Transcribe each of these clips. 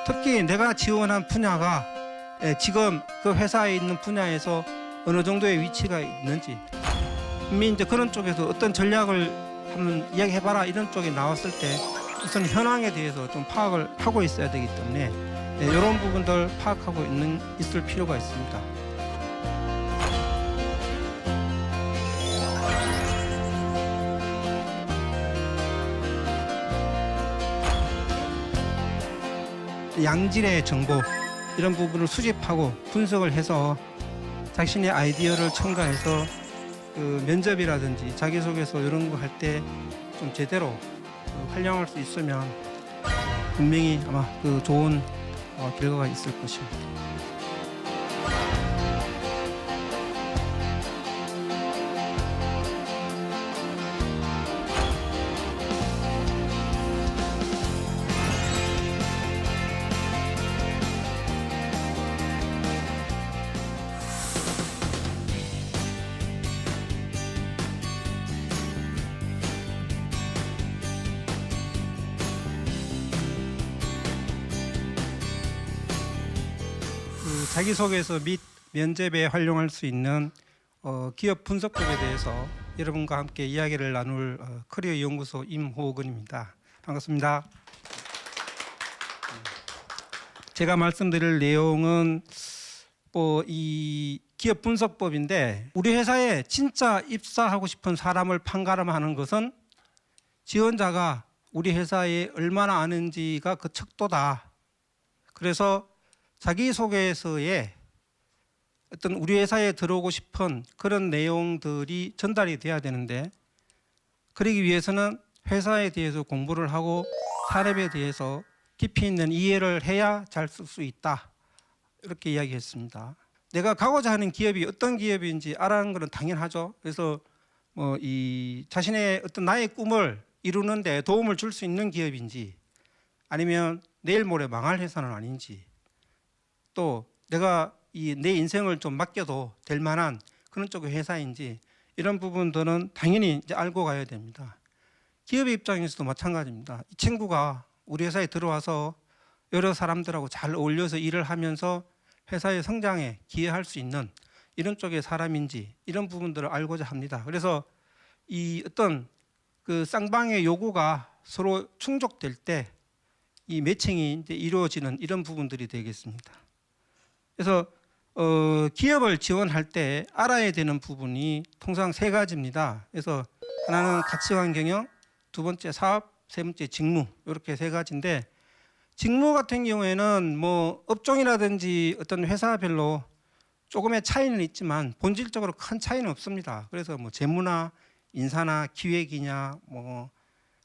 특히 내가 지원한 분야가 지금 그 회사에 있는 분야에서 어느 정도의 위치가 있는지, 이미 이제 그런 쪽에서 어떤 전략을 한번 이야기해봐라 이런 쪽이 나왔을 때 우선 현황에 대해서 좀 파악을 하고 있어야 되기 때문에 이런 부분들 파악하고 있을 필요가 있습니다. 양질의 정보 이런 부분을 수집하고 분석을 해서 자신의 아이디어를 첨가해서 그 면접이라든지 자기소개서 이런 거 할 때 좀 제대로 활용할 수 있으면 분명히 아마 그 좋은 결과가 있을 것입니다. 자기소개서 및 면접에 활용할 수 있는 기업 분석법에 대해서 여러분과 함께 이야기를 나눌 커리어 연구소 임호근입니다. 반갑습니다. 제가 말씀드릴 내용은 이 기업 분석법인데, 우리 회사에 진짜 입사하고 싶은 사람을 판가름하는 것은 지원자가 우리 회사에 얼마나 아는지가 그 척도다. 그래서 자기소개서에 어떤 우리 회사에 들어오고 싶은 그런 내용들이 전달이 돼야 되는데, 그러기 위해서는 회사에 대해서 공부를 하고 산업에 대해서 깊이 있는 이해를 해야 잘 쓸 수 있다, 이렇게 이야기했습니다. 내가 가고자 하는 기업이 어떤 기업인지 알아는 것은 당연하죠. 그래서 이 자신의 어떤 나의 꿈을 이루는 데 도움을 줄 수 있는 기업인지, 아니면 내일 모레 망할 회사는 아닌지, 또 내가 내 인생을 좀 맡겨도 될 만한 그런 쪽의 회사인지, 이런 부분들은 당연히 이제 알고 가야 됩니다. 기업의 입장에서도 마찬가지입니다. 이 친구가 우리 회사에 들어와서 여러 사람들하고 잘 어울려서 일을 하면서 회사의 성장에 기여할 수 있는 이런 쪽의 사람인지, 이런 부분들을 알고자 합니다. 그래서 이 어떤 그 쌍방의 요구가 서로 충족될 때 이 매칭이 이제 이루어지는 이런 부분들이 되겠습니다. 그래서 기업을 지원할 때 알아야 되는 부분이 통상 세 가지입니다. 그래서 하나는 가치관 경영, 두 번째 사업, 세 번째 직무, 이렇게 세 가지인데, 직무 같은 경우에는 업종이라든지 어떤 회사별로 조금의 차이는 있지만 본질적으로 큰 차이는 없습니다. 그래서 재무나 인사나 기획이냐,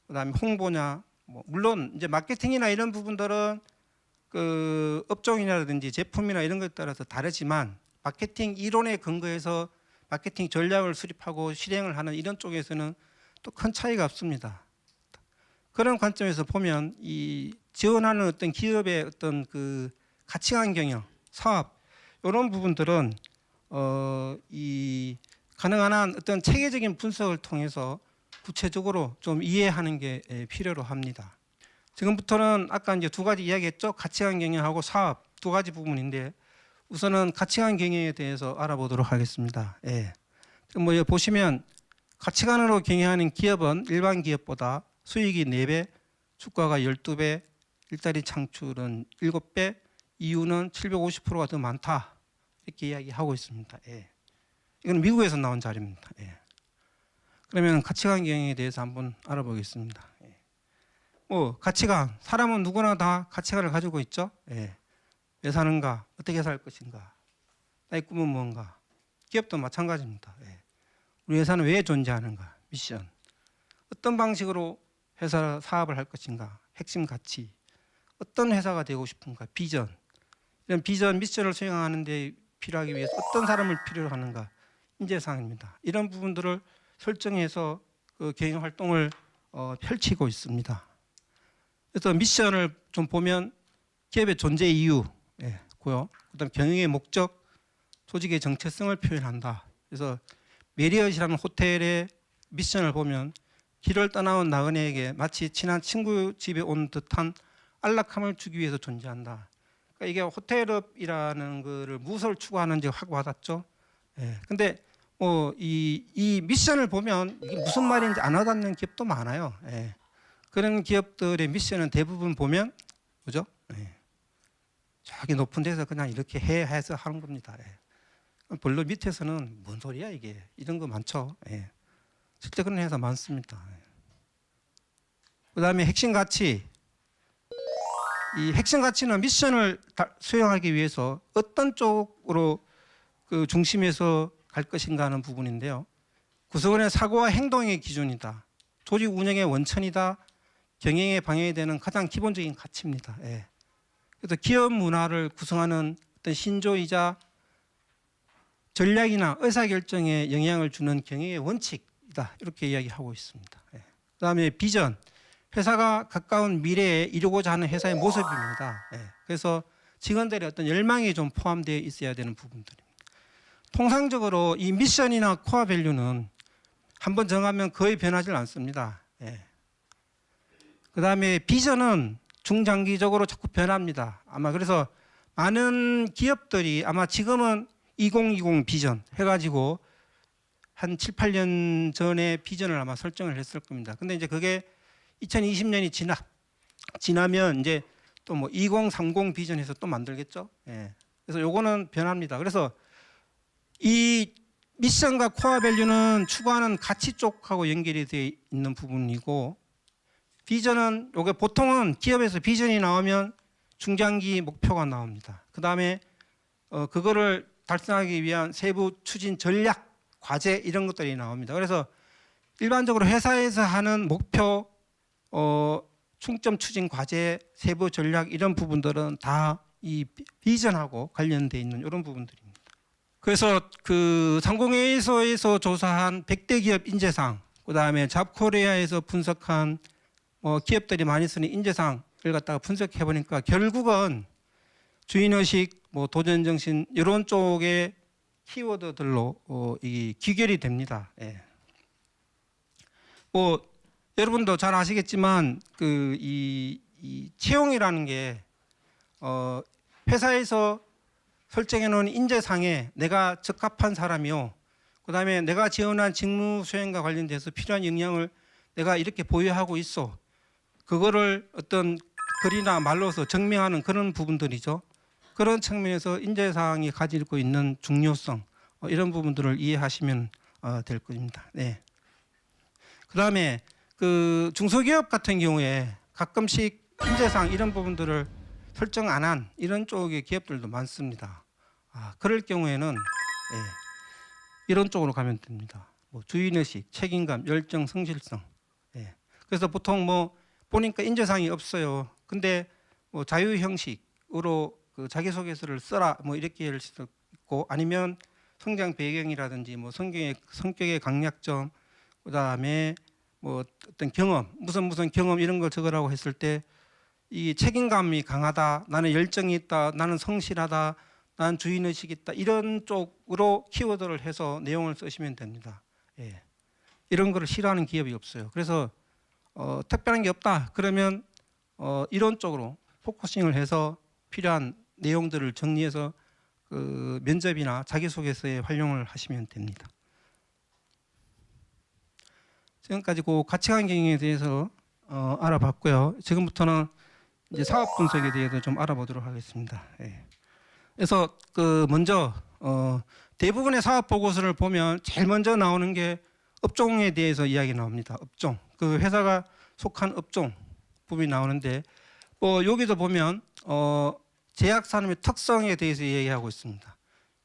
그다음에 홍보냐, 물론 이제 마케팅이나 이런 부분들은 그 업종이라든지 제품이나 이런 것에 따라서 다르지만, 마케팅 이론에 근거해서 마케팅 전략을 수립하고 실행을 하는 이런 쪽에서는 또 큰 차이가 없습니다. 그런 관점에서 보면 이 지원하는 어떤 기업의 어떤 그 가치관 경영, 사업, 이런 부분들은 이 가능한 한 어떤 체계적인 분석을 통해서 구체적으로 좀 이해하는 게 필요로 합니다. 지금부터는 아까 이제 두 가지 이야기했죠. 가치관 경영하고 사업 두 가지 부분인데, 우선은 가치관 경영에 대해서 알아보도록 하겠습니다. 여기 보시면 가치관으로 경영하는 기업은 일반 기업보다 수익이 4배, 주가가 12배, 일자리 창출은 7배, 이유는 750%가 더 많다, 이렇게 이야기하고 있습니다. 이건 미국에서 나온 자료입니다. 그러면 가치관 경영에 대해서 한번 알아보겠습니다. 가치관, 사람은 누구나 다 가치관을 가지고 있죠. 왜 사는가, 어떻게 살 것인가, 나의 꿈은 뭔가. 기업도 마찬가지입니다. 우리 회사는 왜 존재하는가, 미션, 어떤 방식으로 회사 사업을 할 것인가, 핵심 가치, 어떤 회사가 되고 싶은가, 비전, 이런 비전, 미션을 수행하는 데 필요하기 위해서 어떤 사람을 필요로 하는가, 인재상입니다. 이런 부분들을 설정해서 그 경영 활동을 펼치고 있습니다. 그래서 미션을 좀 보면 기업의 존재 이유, 고요. 그다음 경영의 목적, 조직의 정체성을 표현한다. 그래서 메리엇이라는 호텔의 미션을 보면 길을 떠나온 나그네에게 마치 친한 친구 집에 온 듯한 안락함을 주기 위해서 존재한다. 그러니까 이게 호텔업이라는 거를 무엇을 추구하는지 확 와닿죠. 예. 근데 이 미션을 보면 이게 무슨 말인지 안 와닿는 기업도 많아요. 예. 그런 기업들의 미션은 대부분 보면 뭐죠? 예. 저기 높은 데서 그냥 이렇게 해서 하는 겁니다. 예. 별로 밑에서는 뭔 소리야 이게 이런 거 많죠. 예. 실제 그런 회사 많습니다. 예. 그다음에 핵심 가치. 이 핵심 가치는 미션을 수행하기 위해서 어떤 쪽으로 그 중심에서 갈 것인가 하는 부분인데요. 구성원의 사고와 행동의 기준이다. 조직 운영의 원천이다. 경영의 방향이 되는 가장 기본적인 가치입니다. 예. 그래서 기업 문화를 구성하는 어떤 신조이자 전략이나 의사결정에 영향을 주는 경영의 원칙이다. 이렇게 이야기하고 있습니다. 예. 그다음에 비전. 회사가 가까운 미래에 이루고자 하는 회사의 모습입니다. 예. 그래서 직원들의 어떤 열망이 좀 포함되어 있어야 되는 부분들입니다. 통상적으로 이 미션이나 코어 밸류는 한번 정하면 거의 변하지 않습니다. 예. 그다음에 비전은 중장기적으로 자꾸 변합니다. 아마 그래서 많은 기업들이 아마 지금은 2020 비전 해가지고 한 7, 8년 전에 비전을 아마 설정을 했을 겁니다. 근데 이제 그게 2020년이 지나면 이제 또 뭐 2030 비전에서 또 만들겠죠. 예. 그래서 요거는 변합니다. 그래서 이 미션과 코어 밸류는 추구하는 가치 쪽하고 연결이 되어 있는 부분이고 비전은 요게 보통은 기업에서 비전이 나오면 중장기 목표가 나옵니다. 그다음에 그거를 달성하기 위한 세부 추진 전략, 과제 이런 것들이 나옵니다. 그래서 일반적으로 회사에서 하는 목표, 충점 추진 과제, 세부 전략 이런 부분들은 다 이 비전하고 관련돼 있는 이런 부분들입니다. 그래서 그 상공회의소에서 조사한 100대 기업 인재상, 그다음에 잡코리아에서 분석한 기업들이 많이 쓰는 인재상을 갖다가 분석해 보니까 결국은 주인의식, 도전정신 이런 쪽의 키워드들로 이 귀결이 됩니다. 예. 여러분도 잘 아시겠지만 이 채용이라는 게 회사에서 설정해 놓은 인재상에 내가 적합한 사람이요. 그다음에 내가 지원한 직무 수행과 관련돼서 필요한 역량을 내가 이렇게 보유하고 있어. 그거를 어떤 글이나 말로서 증명하는 그런 부분들이죠. 그런 측면에서 인재상이 가지고 있는 중요성 이런 부분들을 이해하시면 될 겁니다. 네. 그다음에 그 중소기업 같은 경우에 가끔씩 인재상 이런 부분들을 설정 안 한 이런 쪽의 기업들도 많습니다. 그럴 경우에는 이런 쪽으로 가면 됩니다. 주인의식, 책임감, 열정, 성실성. 그래서 보통 보니까 인재상이 없어요. 근데 자유 형식으로 그 자기소개서를 써라 이렇게 할 수도 있고 아니면 성장 배경이라든지 성격의 강약점, 그다음에 어떤 경험, 무슨 경험 이런 걸 적으라고 했을 때 이 책임감이 강하다, 나는 열정이 있다, 나는 성실하다, 나는 주인의식이 있다 이런 쪽으로 키워드를 해서 내용을 쓰시면 됩니다. 예. 이런 거를 싫어하는 기업이 없어요. 그래서 특별한 게 없다 그러면 이런 쪽으로 포커싱을 해서 필요한 내용들을 정리해서 그 면접이나 자기소개서에 활용을 하시면 됩니다. 지금까지 그 가치관 경영에 대해서 알아봤고요. 지금부터는 이제 사업 분석에 대해서 좀 알아보도록 하겠습니다. 예. 그래서 먼저 대부분의 사업 보고서를 보면 제일 먼저 나오는 게 업종에 대해서 이야기 나옵니다. 업종, 그 회사가 속한 업종 부분이 나오는데 여기도 보면 제약 산업의 특성에 대해서 이야기하고 있습니다.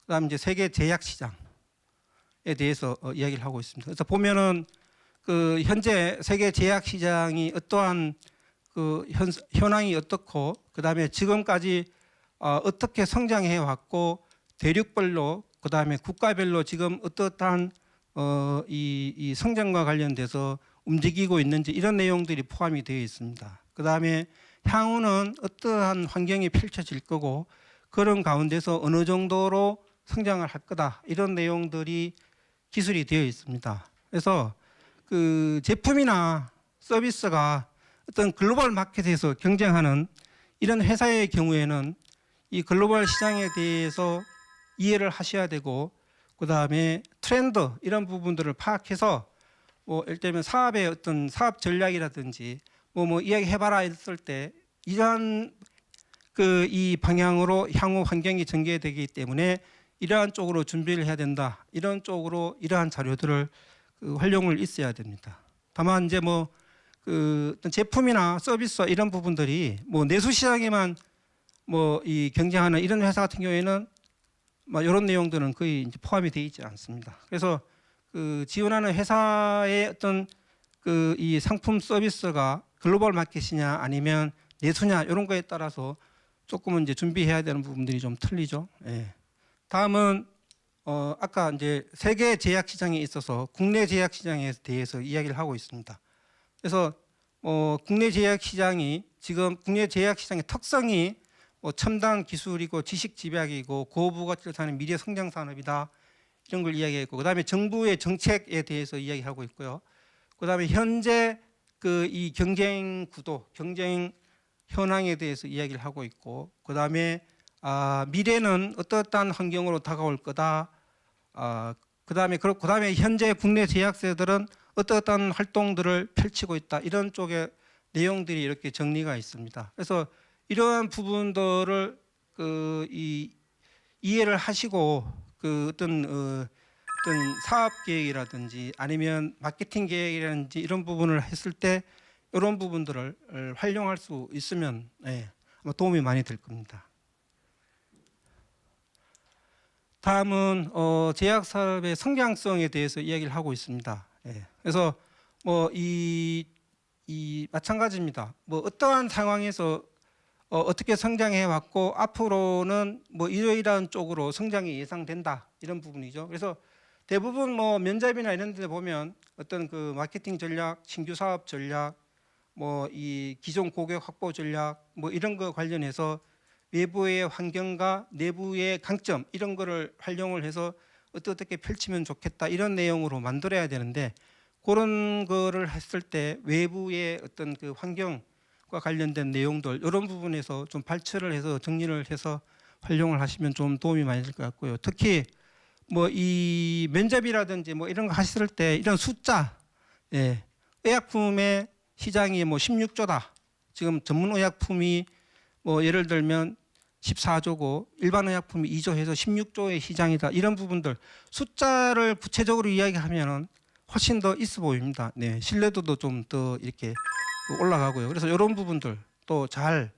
그다음 이제 세계 제약 시장에 대해서 이야기를 하고 있습니다. 그래서 보면은 그 현재 세계 제약 시장이 어떠한 그 현황이 어떻고 그다음에 지금까지 어떻게 성장해 왔고 대륙별로 그다음에 국가별로 지금 어떠한 이 성장과 관련돼서 움직이고 있는지 이런 내용들이 포함이 되어 있습니다. 그다음에 향후는 어떠한 환경이 펼쳐질 거고 그런 가운데서 어느 정도로 성장을 할 거다 이런 내용들이 기술이 되어 있습니다. 그래서 그 제품이나 서비스가 어떤 글로벌 마켓에서 경쟁하는 이런 회사의 경우에는 이 글로벌 시장에 대해서 이해를 하셔야 되고, 그 다음에 트렌드 이런 부분들을 파악해서 뭐 예를 들면 사업의 어떤 사업 전략이라든지 뭐 이야기해봐라 했을 때 이러한 이 방향으로 향후 환경이 전개되기 때문에 이러한 쪽으로 준비를 해야 된다. 이런 쪽으로 이러한 자료들을 활용을 있어야 됩니다. 다만 이제 어떤 제품이나 서비스 이런 부분들이 내수 시장에만 이 경쟁하는 이런 회사 같은 경우에는 이런 내용들은 거의 이제 포함이 되어 있지 않습니다. 그래서 지원하는 회사의 어떤 이 상품 서비스가 글로벌 마켓이냐 아니면 내수냐 이런 거에 따라서 조금은 이제 준비해야 되는 부분들이 좀 틀리죠. 예. 다음은 아까 이제 세계 제약 시장에 있어서 국내 제약 시장에 대해서 이야기를 하고 있습니다. 그래서 국내 제약 시장이 지금 국내 제약 시장의 특성이 첨단 기술이고 지식 집약이고 고부가치를 사는 미래 성장 산업이다. 이런 걸 이야기했고, 그다음에 정부의 정책에 대해서 이야기하고 있고요. 그다음에 현재 이 경쟁 구도, 경쟁 현황에 대해서 이야기를 하고 있고, 그다음에 미래는 어떠한 환경으로 다가올 거다. 그다음에 현재 국내 제약사들은 어떠한 활동들을 펼치고 있다. 이런 쪽의 내용들이 이렇게 정리가 있습니다. 그래서 이러한 부분들을 이해를 하시고 어떤 사업 계획이라든지 아니면 마케팅 계획이라든지 이런 부분을 했을 때 이런 부분들을 활용할 수 있으면 아마 도움이 많이 될 겁니다. 다음은 제약 사업의 성장성에 대해서 이야기를 하고 있습니다. 그래서 이 마찬가지입니다. 어떠한 상황에서 어떻게 성장해 왔고 앞으로는 이러이러한 쪽으로 성장이 예상된다 이런 부분이죠. 그래서 대부분 면접이나 이런 데 보면 어떤 마케팅 전략, 신규 사업 전략, 이 기존 고객 확보 전략 이런 거 관련해서 외부의 환경과 내부의 강점 이런 거를 활용을 해서 어떻게 펼치면 좋겠다 이런 내용으로 만들어야 되는데, 그런 거를 했을 때 외부의 어떤 환경과 관련된 내용들 이런 부분에서 좀 발췌를 해서 정리를 해서 활용을 하시면 좀 도움이 많이 될 것 같고요. 특히 이 면접이라든지 이런 거 하실 때 이런 숫자, 의약품의 시장이 16조다. 지금 전문 의약품이 예를 들면 14조고 일반 의약품이 2조 해서 16조의 시장이다. 이런 부분들 숫자를 구체적으로 이야기하면은 훨씬 더 있어 보입니다. 신뢰도도 좀 더 이렇게 올라가고요. 그래서 이런 부분들 또 잘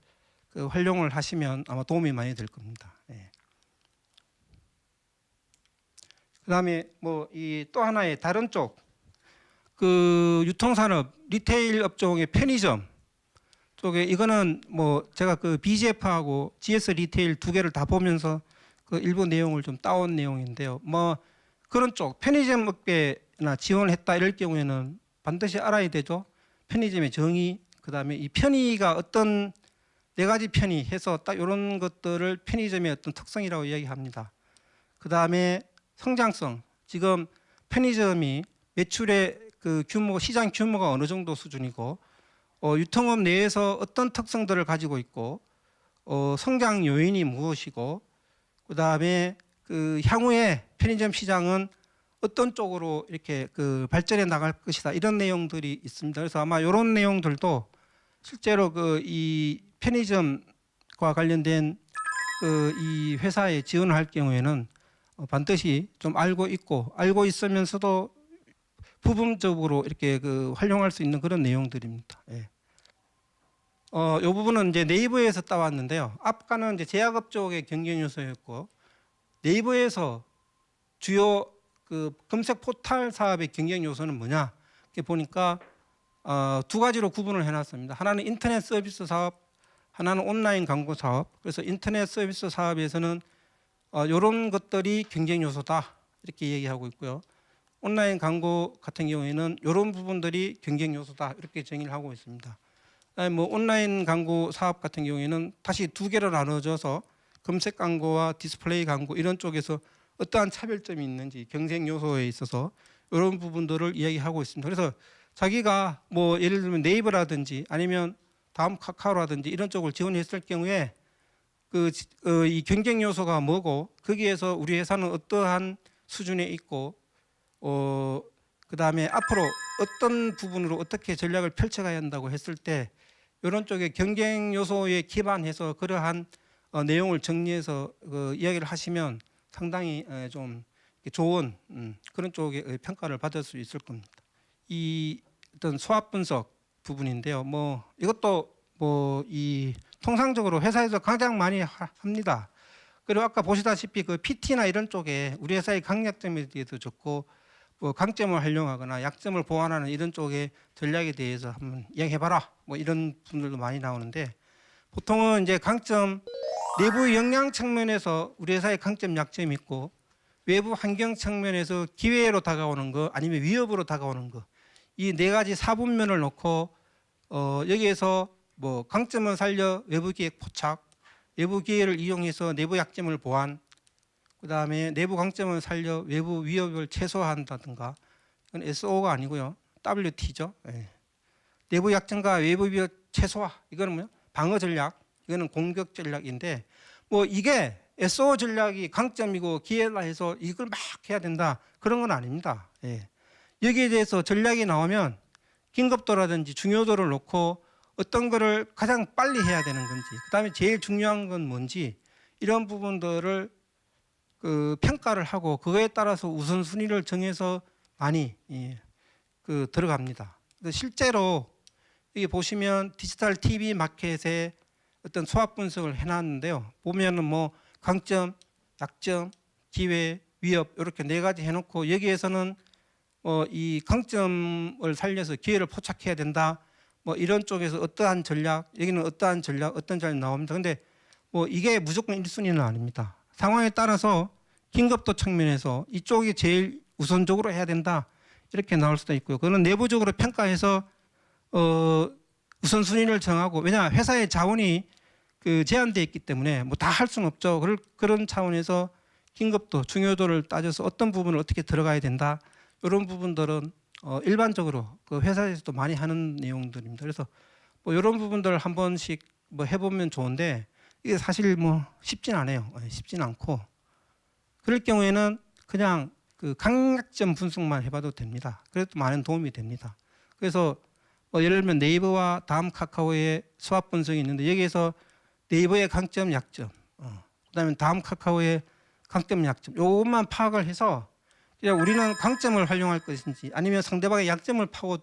활용을 하시면 아마 도움이 많이 될 겁니다. 그다음에 이 또 하나의 다른 쪽 유통산업 리테일 업종의 편의점 쪽에 이거는 제가 BGF하고 GS 리테일 두 개를 다 보면서 일부 내용을 좀 따온 내용인데요. 그런 쪽 편의점 업계나 지원을 했다 이럴 경우에는 반드시 알아야 되죠. 편의점의 정의, 그다음에 이 편의가 어떤 네 가지 편의 해서 딱 이런 것들을 편의점의 어떤 특성이라고 이야기합니다. 그다음에 성장성, 지금 편의점이 매출의 시장 규모가 어느 정도 수준이고 유통업 내에서 어떤 특성들을 가지고 있고 성장 요인이 무엇이고, 그다음에 향후에 편의점 시장은 어떤 쪽으로 이렇게 발전해 나갈 것이다 이런 내용들이 있습니다. 그래서 아마 이런 내용들도 실제로 이 편의점과 관련된 이 회사에 지원을 할 경우에는 반드시 좀 알고 있으면서도 부분적으로 이렇게 활용할 수 있는 그런 내용들입니다. 이 부분은 이제 네이버에서 따왔는데요. 아까는 이제 제약업 쪽의 경쟁 요소였고, 네이버에서 주요 검색 포털 사업의 경쟁 요소는 뭐냐? 이렇게 보니까 두 가지로 구분을 해놨습니다. 하나는 인터넷 서비스 사업, 하나는 온라인 광고 사업. 그래서 인터넷 서비스 사업에서는 이런 것들이 경쟁 요소다 이렇게 얘기하고 있고요. 온라인 광고 같은 경우에는 이런 부분들이 경쟁 요소다 이렇게 정의를 하고 있습니다. 온라인 광고 사업 같은 경우에는 다시 두 개로 나눠져서 검색 광고와 디스플레이 광고 이런 쪽에서 어떠한 차별점이 있는지 경쟁 요소에 있어서 이런 부분들을 이야기하고 있습니다. 그래서 자기가 예를 들면 네이버라든지 아니면 다음 카카오라든지 이런 쪽을 지원했을 경우에 이 경쟁 요소가 뭐고 거기에서 우리 회사는 어떠한 수준에 있고 그다음에 앞으로 어떤 부분으로 어떻게 전략을 펼쳐가야 한다고 했을 때 이런 쪽에 경쟁 요소에 기반해서 그러한 내용을 정리해서 이야기를 하시면 상당히 좀 좋은 그런 쪽의 평가를 받을 수 있을 겁니다. 이 어떤 수합 분석 부분인데요. 뭐 이것도 뭐 이 통상적으로 회사에서 가장 많이 합니다. 그리고 아까 보시다시피 그 PT나 이런 쪽에 우리 회사의 강약점에 대해서 적고 뭐 강점을 활용하거나 약점을 보완하는 이런 쪽의 전략에 대해서 한번 이야기해봐라. 뭐 이런 분들도 많이 나오는데 보통은 이제 강점 내부 역량 측면에서 우리 회사의 강점 약점이 있고 외부 환경 측면에서 기회로 다가오는 거 아니면 위협으로 다가오는 거 이 네 가지 사분면을 놓고 여기에서 뭐 강점을 살려 외부 기획 포착, 외부 기회를 이용해서 내부 약점을 보완, 그다음에 내부 강점을 살려 외부 위협을 최소화한다든가 이건 SO가 아니고요. WT죠. 예. 내부 약점과 외부 위협 최소화 이거는 뭐요? 방어 전략, 이거는 공격 전략인데 뭐 이게 SO 전략이 강점이고 기회라 해서 이걸 막 해야 된다 그런 건 아닙니다. 예. 여기에 대해서 전략이 나오면 긴급도라든지 중요도를 놓고 어떤 거를 가장 빨리 해야 되는 건지 그다음에 제일 중요한 건 뭔지 이런 부분들을 평가를 하고 그거에 따라서 우선순위를 정해서 많이 들어갑니다. 실제로 여기 보시면 디지털 TV 마켓에 어떤 수합 분석을 해놨는데요. 보면은 뭐 강점, 약점, 기회, 위협 이렇게 네 가지 해놓고 여기에서는 이 강점을 살려서 기회를 포착해야 된다. 뭐 이런 쪽에서 어떠한 전략, 여기는 어떠한 전략, 어떤 전략이 나옵니다. 근데 뭐 이게 무조건 1순위는 아닙니다. 상황에 따라서 긴급도 측면에서 이쪽이 제일 우선적으로 해야 된다. 이렇게 나올 수도 있고요. 그거는 내부적으로 평가해서 우선순위를 정하고 왜냐 회사의 자원이 제한되어 있기 때문에 뭐 다 할 수는 없죠. 그런 차원에서 긴급도, 중요도를 따져서 어떤 부분을 어떻게 들어가야 된다. 이런 부분들은 일반적으로 그 회사에서도 많이 하는 내용들입니다. 그래서 뭐 이런 부분들 한 번씩 뭐 해보면 좋은데 이게 사실 뭐 쉽진 않아요. 쉽진 않고 그럴 경우에는 그냥 그 강약점 분석만 해봐도 됩니다. 그래도 많은 도움이 됩니다. 그래서 뭐 예를 들면 네이버와 다음 카카오의 수합 분석이 있는데 여기에서 네이버의 강점, 약점, 그다음에 다음 카카오의 강점, 약점 이것만 파악을 해서 그냥 우리는 강점을 활용할 것인지 아니면 상대방의 약점을 파고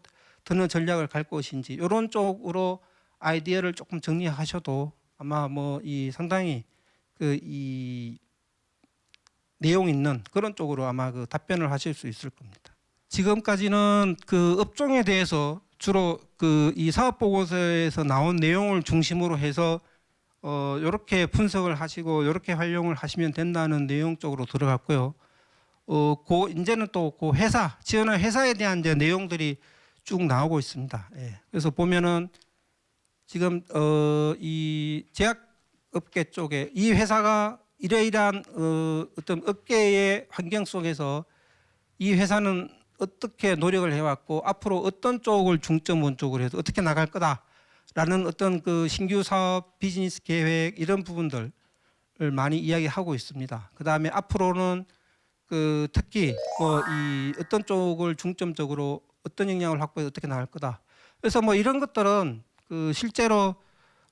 드는 전략을 갈 것인지 이런 쪽으로 아이디어를 조금 정리하셔도 아마 뭐 이 상당히 이 내용 있는 그런 쪽으로 아마 답변을 하실 수 있을 겁니다. 지금까지는 그 업종에 대해서 주로 이 사업 보고서에서 나온 내용을 중심으로 해서 이렇게 분석을 하시고 이렇게 활용을 하시면 된다는 내용 쪽으로 들어갔고요. 이제는 또 그 회사 지원한 회사에 대한 이제 내용들이 쭉 나오고 있습니다. 예. 그래서 보면은 지금 이 제약업계 쪽에 이 회사가 이러이러한 어떤 업계의 환경 속에서 이 회사는 어떻게 노력을 해왔고 앞으로 어떤 쪽을 중점 원쪽으로 해서 어떻게 나갈 거다라는 어떤 신규 사업 비즈니스 계획 이런 부분들을 많이 이야기하고 있습니다. 그 다음에 앞으로는 특히 뭐 이 어떤 쪽을 중점적으로 어떤 역량을 확보해서 어떻게 나갈 거다. 그래서 뭐 이런 것들은 실제로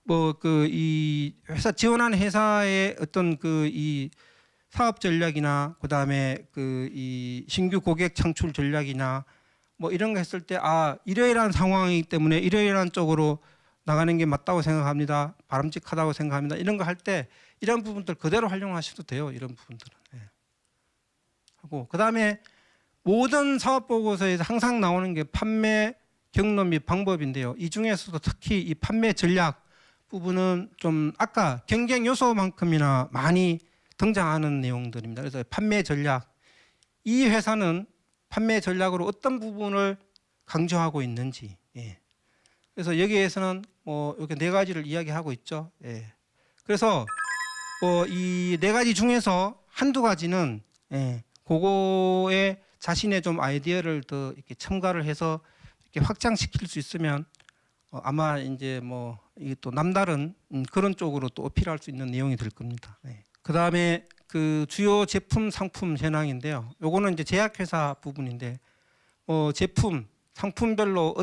뭐 이 회사 지원하는 회사의 어떤 이 사업 전략이나 그다음에 이 신규 고객 창출 전략이나 뭐 이런 거 했을 때 이러이러한 상황이기 때문에 이러이러한 쪽으로 나가는 게 맞다고 생각합니다. 바람직하다고 생각합니다. 이런 거 할 때 이런 부분들 그대로 활용하셔도 돼요. 이런 부분들은. 예. 하고 그다음에 모든 사업 보고서에서 항상 나오는 게 판매 경로 및 방법인데요. 이 중에서도 특히 이 판매 전략 부분은 좀 아까 경쟁 요소만큼이나 많이 등장하는 내용들입니다. 그래서 판매 전략 이 회사는 판매 전략으로 어떤 부분을 강조하고 있는지. 예. 그래서 여기에서는 뭐 이렇게 네 가지를 이야기하고 있죠. 예. 그래서 뭐 이 네 가지 중에서 한두 가지는 그거에 자신의 좀 아이디어를 더 이렇게 첨가를 해서 이렇게 확장시킬 수 있으면 아마 이제 뭐 이게 또 남다른 그런 쪽으로 또 어필할 수 있는 내용이 될 겁니다. 네. 그다음에 그 주요 제품 상품 현황인데요. 요거는 이제 제약회사 부분인데 제품 상품별로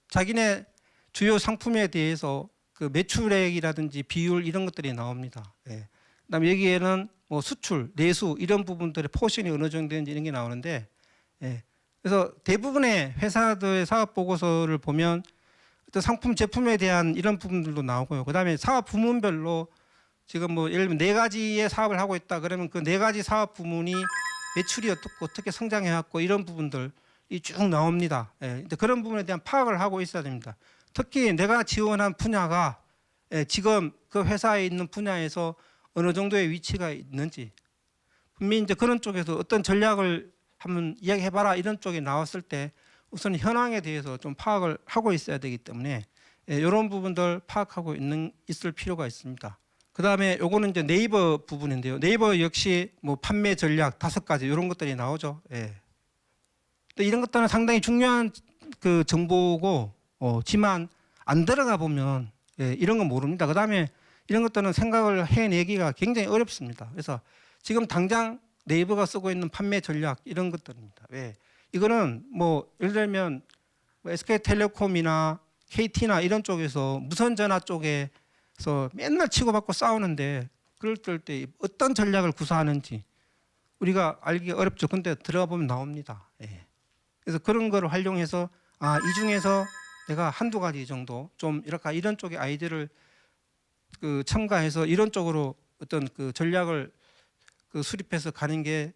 자기네 주요 상품에 대해서 그 매출액이라든지 비율 이런 것들이 나옵니다. 예. 그다음에 여기에는 뭐 수출, 내수 이런 부분들의 포션이 어느 정도 되는지 이런 게 나오는데, 예. 그래서 대부분의 회사들의 사업 보고서를 보면 어떤 상품 제품에 대한 이런 부분들도 나오고요. 그다음에 사업 부문별로 지금 뭐 예를 들면 4가지의 사업을 하고 있다 그러면 그 4가지 사업 부문이 매출이 어떻게 성장해왔고 이런 부분들이 쭉 나옵니다. 예. 근데 그런 부분에 대한 파악을 하고 있어야 됩니다. 특히 내가 지원한 분야가 지금 그 회사에 있는 분야에서 어느 정도의 위치가 있는지 분명히 이제 그런 쪽에서 어떤 전략을 한번 이야기해봐라 이런 쪽이 나왔을 때 우선 현황에 대해서 좀 파악을 하고 있어야 되기 때문에 이런 부분들 파악하고 있을 필요가 있습니다. 그다음에 요거는 이제 네이버 부분인데요. 네이버 역시 뭐 판매 전략 5가지 이런 것들이 나오죠. 예. 이런 것들은 상당히 중요한 그 정보고 지만 안 들어가 보면 이런 건 모릅니다. 그다음에 이런 것들은 생각을 해내기가 굉장히 어렵습니다. 그래서 지금 당장 네이버가 쓰고 있는 판매 전략 이런 것들입니다. 왜? 이거는 뭐 예를 들면 SK텔레콤이나 KT나 이런 쪽에서 무선전화 쪽에서 맨날 치고받고 싸우는데 그럴 때 어떤 전략을 구사하는지 우리가 알기 어렵죠. 근데 들어가 보면 나옵니다. 예. 그래서 그런 거를 활용해서 이 중에서 내가 한두 가지 정도 좀 이런 쪽의 아이디어를 그 첨가해서 이런 쪽으로 어떤 그 전략을 그 수립해서 가는 게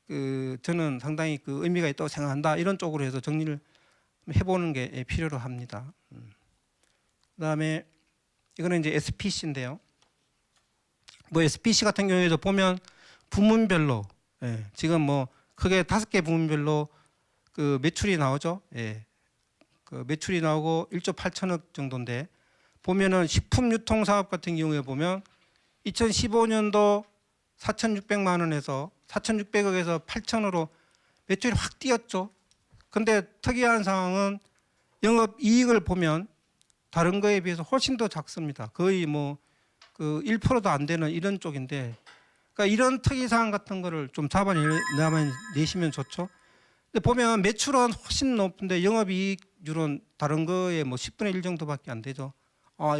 그 저는 상당히 그 의미가 있다고 생각한다. 이런 쪽으로 해서 정리를 해보는 게 필요로 합니다. 그다음에 이거는 이제 SPC인데요. 뭐 SPC 같은 경우에도 보면 부문별로 지금 뭐 크게 5개 부문별로 그 매출이 나오죠. 그 매출이 나오고 1조 8천억 정도인데 보면은 식품 유통 사업 같은 경우에 보면 2015년도 4,600만 원에서 4,600억에서 8천으로 매출이 확 뛰었죠. 근데 특이한 상황은 영업 이익을 보면 다른 거에 비해서 훨씬 더 작습니다. 거의 뭐 그 1%도 안 되는 이런 쪽인데, 그러니까 이런 특이 사항 같은 거를 좀 잡아내시면 좋죠. 근데 보면 매출은 훨씬 높은데 영업 이익률은 다른 거에 뭐 10분의 1 정도밖에 안 되죠.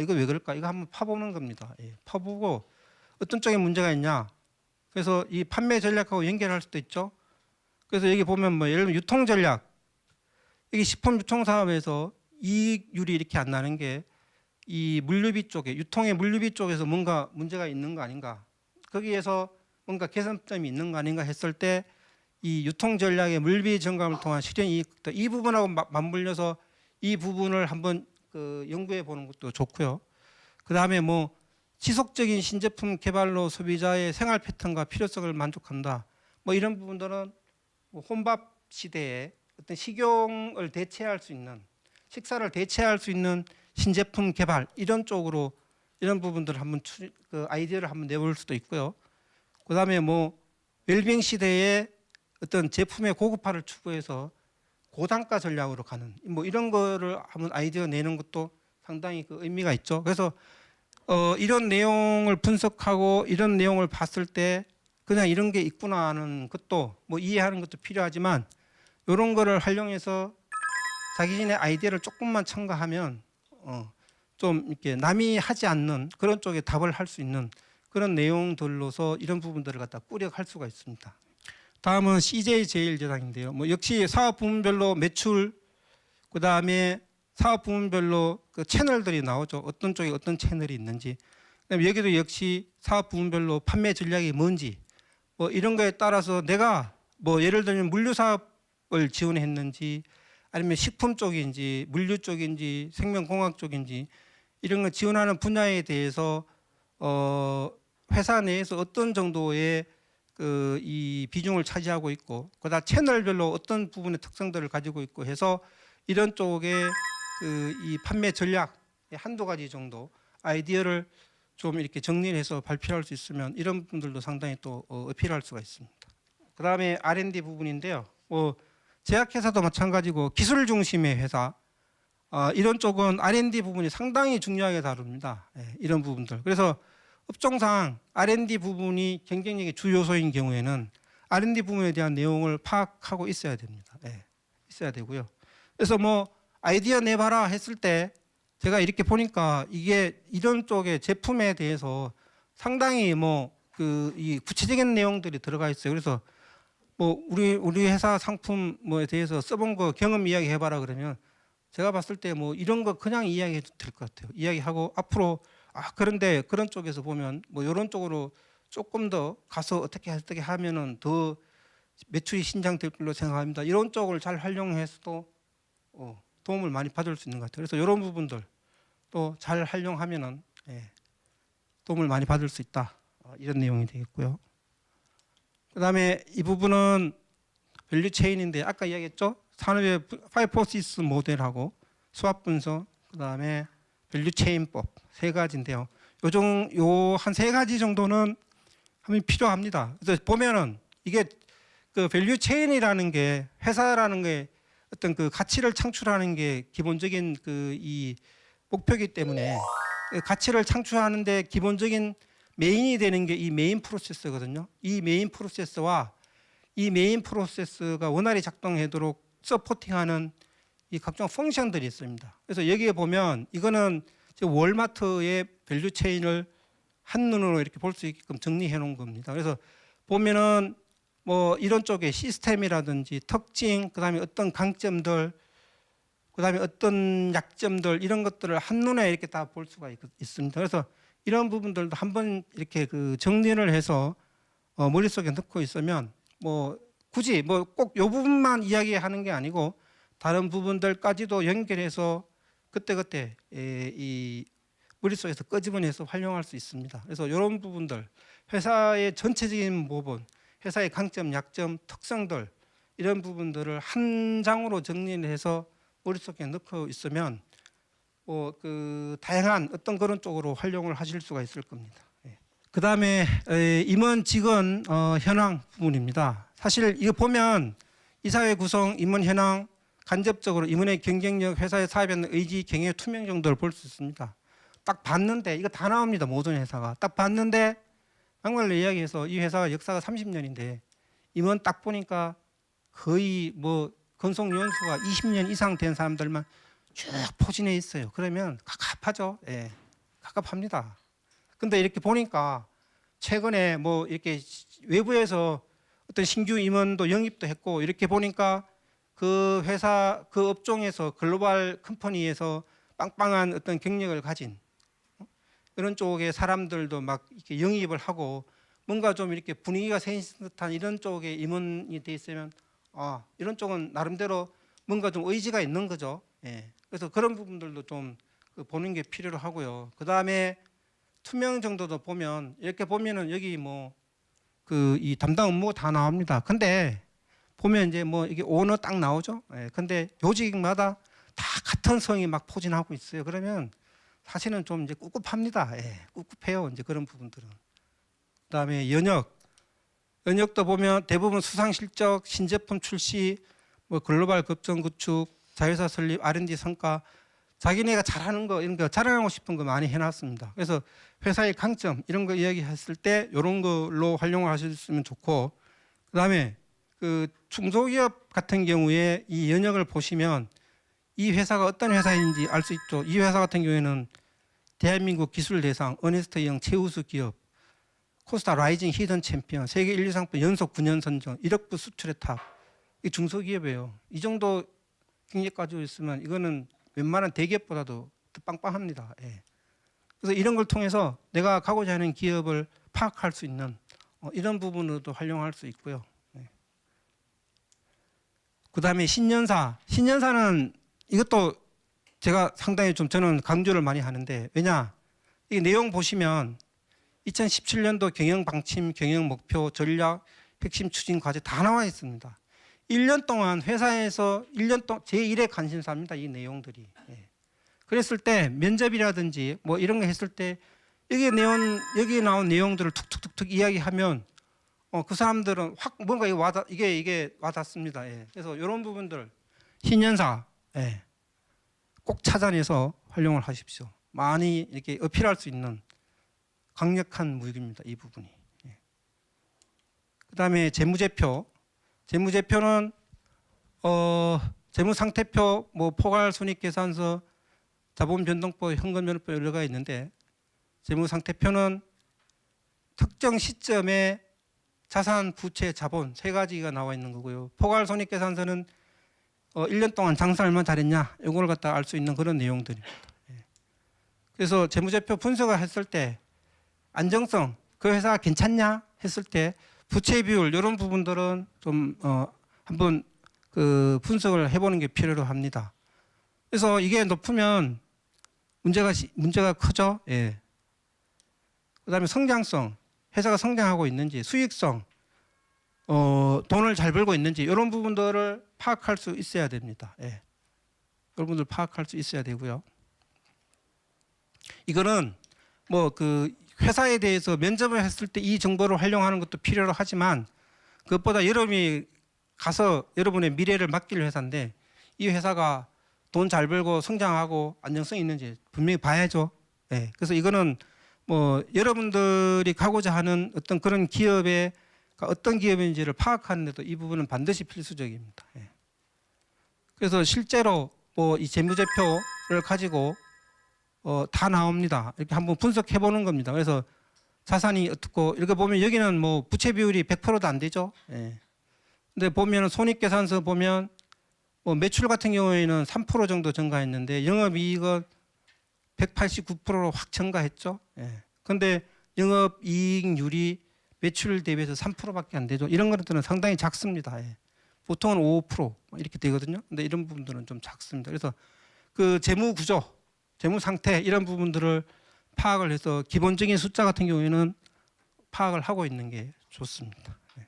이거 왜 그럴까? 이거 한번 파보는 겁니다. 파보고 어떤 쪽에 문제가 있냐. 그래서 이 판매 전략하고 연결할 수도 있죠. 그래서 여기 보면 뭐 예를 들면 유통 전략, 여기 식품 유통 사업에서 이익률이 이렇게 안 나는 게 이 물류비 쪽에 유통의 물류비 쪽에서 뭔가 문제가 있는 거 아닌가. 거기에서 뭔가 개선점이 있는 거 아닌가 했을 때 이 유통 전략의 물비 증감을 통한 실현 이익 이 부분하고 맞물려서 이 부분을 한번 그 연구해 보는 것도 좋고요. 그 다음에 뭐 지속적인 신제품 개발로 소비자의 생활 패턴과 필요성을 만족한다. 뭐 이런 부분들은 뭐 혼밥 시대에 어떤 식용을 대체할 수 있는 식사를 대체할 수 있는 신제품 개발 이런 쪽으로 이런 부분들을 한번 그 아이디어를 한번 내볼 수도 있고요. 그 다음에 뭐 웰빙 시대에 어떤 제품의 고급화를 추구해서 고단가 전략으로 가는 뭐 이런 거를 한번 아이디어 내는 것도 상당히 그 의미가 있죠. 그래서 이런 내용을 분석하고 이런 내용을 봤을 때 그냥 이런 게 있구나 하는 것도 뭐 이해하는 것도 필요하지만 이런 거를 활용해서 자기네 아이디어를 조금만 첨가하면 좀 이렇게 남이 하지 않는 그런 쪽에 답을 할 수 있는 그런 내용들로서 이런 부분들을 갖다 꾸려갈 수가 있습니다. 다음은 CJ제일제당인데요. 뭐 역시 사업 부문별로 매출, 그 다음에 사업 부문별로 그 채널들이 나오죠. 어떤 쪽에 어떤 채널이 있는지. 그다음에 여기도 역시 사업 부문별로 판매 전략이 뭔지, 뭐 이런 거에 따라서 내가 뭐 예를 들면 물류 사업을 지원했는지, 아니면 식품 쪽인지, 물류 쪽인지, 생명공학 쪽인지 이런 거 지원하는 분야에 대해서 회사 내에서 어떤 정도의 그 이 비중을 차지하고 있고, 그다음 채널별로 어떤 부분의 특성들을 가지고 있고 해서 이런 쪽에 그 이 판매 전략 한두 가지 정도 아이디어를 좀 이렇게 정리해서 발표할 수 있으면 이런 분들도 상당히 또 어필할 수가 있습니다. 그다음에 R&D 부분인데요. 제약회사도 마찬가지고 기술 중심의 회사, 이런 쪽은 R&D 부분이 상당히 중요하게 다룹니다. 예, 이런 부분들. 그래서 업종상 R&D 부분이 경쟁력의 주 요소인 경우에는 R&D 부분에 대한 내용을 파악하고 있어야 됩니다. 예, 있어야 되고요. 그래서 뭐 아이디어 내봐라 했을 때 제가 이렇게 보니까 이게 이런 쪽의 제품에 대해서 상당히 뭐 이 구체적인 내용들이 들어가 있어요. 그래서 뭐 우리 회사 상품 뭐에 대해서 써본 거 경험 이야기 해봐라 그러면 제가 봤을 때 뭐 이런 거 그냥 이야기해도 될 것 같아요. 이야기하고 앞으로 그런데 그런 쪽에서 보면 뭐 이런 쪽으로 조금 더 가서 어떻게 하면은 더 매출이 신장될 걸로 생각합니다. 이런 쪽을 잘 활용해서도 도움을 많이 받을 수 있는 것 같아요. 그래서 이런 부분들 또 잘 활용하면은 도움을 많이 받을 수 있다. 이런 내용이 되겠고요. 그다음에 이 부분은 밸류 체인인데 아까 이야기했죠. 산업의 5포시스 모델하고 수압 분석, 그다음에 밸류 체인법 세 가지인데요. 요 한 세 가지 정도는 하면 필요합니다. 그래서 보면은 이게 그 밸류 체인이라는 게 회사라는 게 어떤 그 가치를 창출하는 게 기본적인 그 이 목표이기 때문에 가치를 창출하는데 기본적인 메인이 되는 게 이 메인 프로세스거든요. 이 메인 프로세스와 이 메인 프로세스가 원활히 작동하도록 서포팅하는 이 각종 펑션들이 있습니다. 그래서 여기에 보면 이거는 월마트의 밸류 체인을 한눈으로 이렇게 볼 수 있게끔 정리해 놓은 겁니다. 그래서 보면은 뭐 이런 쪽에 시스템이라든지 특징, 그다음에 어떤 강점들, 그다음에 어떤 약점들 이런 것들을 한눈에 이렇게 다 볼 수가 있습니다. 그래서 이런 부분들도 한번 이렇게 그 정리를 해서 머릿속에 넣고 있으면 뭐 굳이 뭐 꼭 이 부분만 이야기하는 게 아니고 다른 부분들까지도 연결해서 그때그때 이 머릿속에서 끄집어내서 활용할 수 있습니다. 그래서 이런 부분들 회사의 전체적인 부분, 회사의 강점, 약점, 특성들 이런 부분들을 한 장으로 정리를 해서 머릿속에 넣고 있으면 그 다양한 어떤 그런 쪽으로 활용을 하실 수가 있을 겁니다. 그 다음에 임원 직원 현황 부분입니다. 사실 이거 보면 이사회 구성, 임원 현황, 간접적으로 임원의 경쟁력, 회사의 사업에 대한 의지, 경영 투명 정도를 볼 수 있습니다. 딱 봤는데 이거 다 나옵니다. 모든 회사가 딱 봤는데 정말로 이야기해서 이 회사가 역사가 30년인데 임원 딱 보니까 거의 뭐 건속 연수가 20년 이상 된 사람들만 쭉 포진해 있어요. 그러면 갑갑하죠. 예, 갑갑합니다. 근데 이렇게 보니까 최근에 뭐 이렇게 외부에서 어떤 신규 임원도 영입도 했고 이렇게 보니까 그 회사 그 업종에서 글로벌 컴퍼니에서 빵빵한 어떤 경력을 가진 이런 쪽의 사람들도 막 이렇게 영입을 하고 뭔가 좀 이렇게 분위기가 생긴 듯한 이런 쪽에 임원이 돼 있으면 이런 쪽은 나름대로 뭔가 좀 의지가 있는 거죠. 예. 그래서 그런 부분들도 좀 보는 게 필요로 하고요. 그 다음에 투명 정도도 보면 이렇게 보면은 여기 뭐 그 이 담당 업무가 다 나옵니다. 근데 보면 이제 뭐 이게 오너 딱 나오죠. 예. 근데 조직마다 다 같은 성이 막 포진하고 있어요. 그러면 사실은 좀 이제 꿉꿉합니다. 예. 꿉꿉해요. 이제 그런 부분들은. 그다음에 연역도 보면 대부분 수상 실적, 신제품 출시, 뭐 글로벌 급정 구축, 자회사 설립, R&D 성과, 자기네가 잘하는 거 이런 거 자랑하고 싶은 거 많이 해놨습니다. 그래서 회사의 강점 이런 거 이야기했을 때 이런 걸로 활용을 하셨으면 좋고, 그다음에 그 중소기업 같은 경우에 이 연역을 보시면 이 회사가 어떤 회사인지 알 수 있죠. 이 회사 같은 경우에는 대한민국 기술대상, 어네스트영 최우수 기업, 코스타 라이징 히든 챔피언, 세계 1, 2 상품 연속 9년 선정, 1억부 수출의 탑. 이 중소기업이에요. 이 정도 경력 가지고 있으면 이거는 웬만한 대기업보다도 더 빵빵합니다. 예. 그래서 이런 걸 통해서 내가 가고자 하는 기업을 파악할 수 있는 이런 부분으로도 활용할 수 있고요. 예. 그다음에 신년사는 이것도 제가 상당히 좀 저는 강조를 많이 하는데, 왜냐 이 내용 보시면 2017년도 경영 방침, 경영 목표, 전략, 핵심 추진 과제 다 나와 있습니다. 1년 동안 회사에서 1년 동안 제1의 관심사입니다. 이 내용들이. 예. 그랬을 때 면접이라든지 뭐 이런 거 했을 때 여기에 나온 내용들을 툭툭툭툭 이야기하면 그 사람들은 확 뭔가 이게 와닿습니다. 예. 그래서 이런 부분들 신년사 예. 꼭 찾아내서 활용을 하십시오. 많이 이렇게 어필할 수 있는 강력한 무기입니다. 이 부분이. 예. 그다음에 재무제표. 재무제표는 재무상태표, 뭐 포괄손익계산서, 자본변동법, 현금변동법 여러 가지 있는데 재무상태표는 특정 시점에 자산, 부채, 자본 세 가지가 나와 있는 거고요. 포괄손익계산서는 1년 동안 장사 얼마 잘했냐 이걸 갖다 알 수 있는 그런 내용들입니다. 예. 그래서 재무제표 분석을 했을 때 안정성, 그 회사가 괜찮냐 했을 때 부채 비율 이런 부분들은 좀 한번 그 분석을 해보는 게 필요로 합니다. 그래서 이게 높으면 문제가 크죠. 예. 그다음에 성장성, 회사가 성장하고 있는지, 수익성, 돈을 잘 벌고 있는지 이런 부분들을 파악할 수 있어야 됩니다. 예. 여러분들 파악할 수 있어야 되고요. 이거는 뭐 그 회사에 대해서 면접을 했을 때 이 정보를 활용하는 것도 필요로 하지만 그것보다 여러분이 가서 여러분의 미래를 맡길 회사인데 이 회사가 돈 잘 벌고 성장하고 안정성이 있는지 분명히 봐야죠. 예. 그래서 이거는 뭐 여러분들이 가고자 하는 어떤 그런 기업의 어떤 기업인지를 파악하는 데도 이 부분은 반드시 필수적입니다. 예. 그래서 실제로 뭐 이 재무제표를 가지고 다 나옵니다. 이렇게 한번 분석해 보는 겁니다. 그래서 자산이 어떻고 이렇게 보면 여기는 뭐 부채 비율이 100%도 안 되죠. 예. 근데 보면 손익계산서 보면 뭐 매출 같은 경우에는 3% 정도 증가했는데 영업이익은 189%로 확 증가했죠. 예. 근데 영업이익률이 매출 대비해서 3%밖에 안 되죠. 이런 것들은 상당히 작습니다. 예. 보통은 5% 이렇게 되거든요. 근데 이런 부분들은 좀 작습니다. 그래서 그 재무 구조, 재무 상태 이런 부분들을 파악을 해서 기본적인 숫자 같은 경우에는 파악을 하고 있는 게 좋습니다. 예.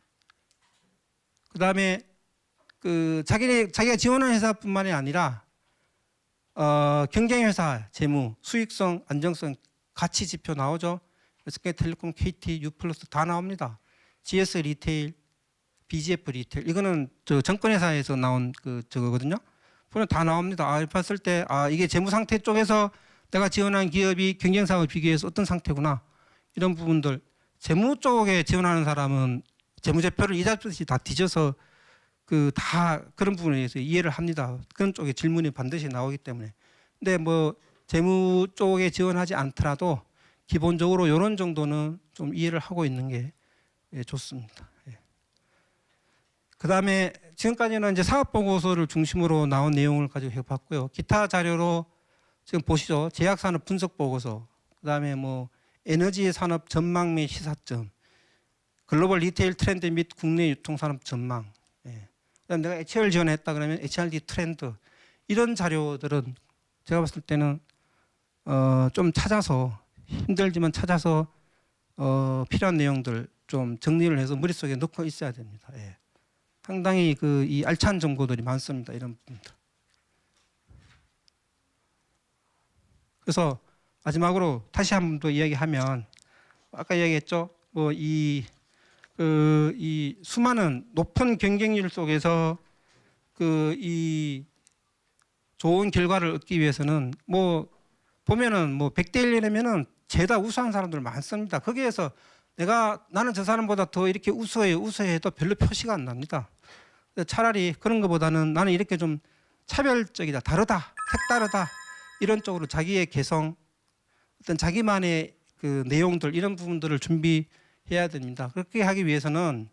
그다음에 그 자기가 지원하는 회사뿐만이 아니라 경쟁회사 재무, 수익성, 안정성 가치 지표 나오죠. SK텔레콤, KT, U+ 다 나옵니다. GS 리테일, BGF 리테일 이거는 저 정권회사에서 나온 그 저거거든요. 보면 다 나옵니다. 봤을 때 이게 재무 상태 쪽에서 내가 지원한 기업이 경쟁사와 비교해서 어떤 상태구나 이런 부분들. 재무 쪽에 지원하는 사람은 재무제표를 이자듯이 다 뒤져서 그 다 그런 부분에 대해서 이해를 합니다. 그런 쪽에 질문이 반드시 나오기 때문에. 근데 뭐 재무 쪽에 지원하지 않더라도 기본적으로 이런 정도는 좀 이해를 하고 있는 게 좋습니다. 예. 그다음에 지금까지는 이제 사업보고서를 중심으로 나온 내용을 가지고 해봤고요. 기타 자료로 지금 보시죠. 제약산업 분석보고서, 그다음에 뭐 에너지 산업 전망 및 시사점, 글로벌 리테일 트렌드 및 국내 유통산업 전망. 예. 그다음 내가 HR 지원했다 그러면 HRD 트렌드 이런 자료들은 제가 봤을 때는 좀 찾아서 힘들지만 찾아서 필요한 내용들 좀 정리를 해서 머릿속에 넣고 있어야 됩니다. 예. 상당히 그 이 알찬 정보들이 많습니다. 이런 부분들. 그래서 마지막으로 다시 한 번 더 이야기하면 아까 이야기했죠. 뭐 이 수많은 높은 경쟁률 속에서 그 이 좋은 결과를 얻기 위해서는 뭐 보면은 뭐 100대 1이면은 죄다 우수한 사람들 많습니다. 거기에서 나는 저 사람보다 더 이렇게 우수해도 별로 표시가 안 납니다. 차라리 그런 것보다는 나는 이렇게 좀 차별적이다, 다르다, 색다르다 이런 쪽으로 자기의 개성, 어떤 자기만의 그 내용들 이런 부분들을 준비해야 됩니다. 그렇게 하기 위해서는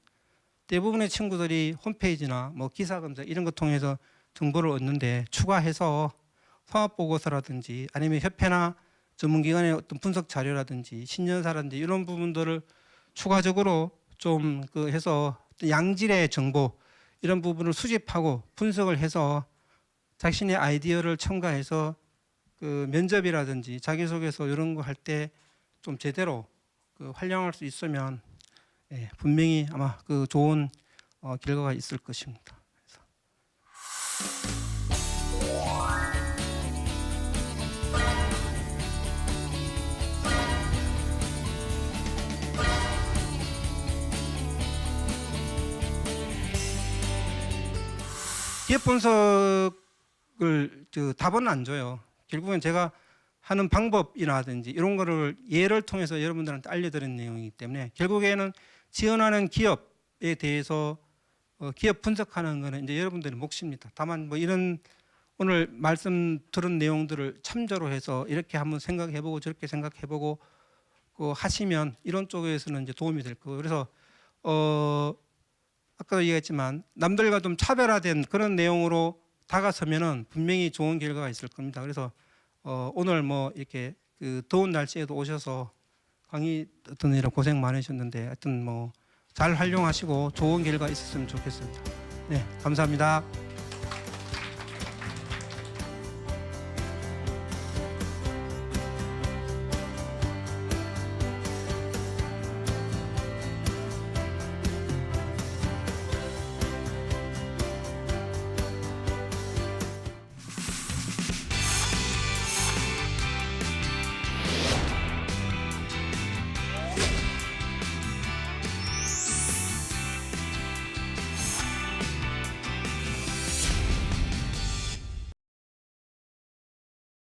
대부분의 친구들이 홈페이지나 뭐 기사 검색 이런 거 통해서 정보를 얻는데 추가해서 사업보고서라든지 아니면 협회나 전문기관의 어떤 분석 자료라든지 신년사라든지 이런 부분들을 추가적으로 좀 그 해서 양질의 정보 이런 부분을 수집하고 분석을 해서 자신의 아이디어를 첨가해서 그 면접이라든지 자기소개서 이런 거 할 때 좀 제대로 그 활용할 수 있으면 분명히 아마 그 좋은 결과가 있을 것입니다. 기업 분석을 답은 안 줘요. 결국엔 제가 하는 방법이라든지 이런 거를 예를 통해서 여러분들한테 알려드린 내용이기 때문에 결국에는 지원하는 기업에 대해서 기업 분석하는 거는 이제 여러분들의 몫입니다. 다만 뭐 이런 오늘 말씀 들은 내용들을 참조로 해서 이렇게 한번 생각해보고 저렇게 생각해보고 하시면 이런 쪽에서는 이제 도움이 될 거고 그래서 아까도 얘기했지만 남들과 좀 차별화된 그런 내용으로 다가서면은 분명히 좋은 결과가 있을 겁니다. 그래서 오늘 뭐 이렇게 그 더운 날씨에도 오셔서 강의 듣느라 고생 많으셨는데 하여튼 뭐 잘 활용하시고 좋은 결과 있었으면 좋겠습니다. 네, 감사합니다.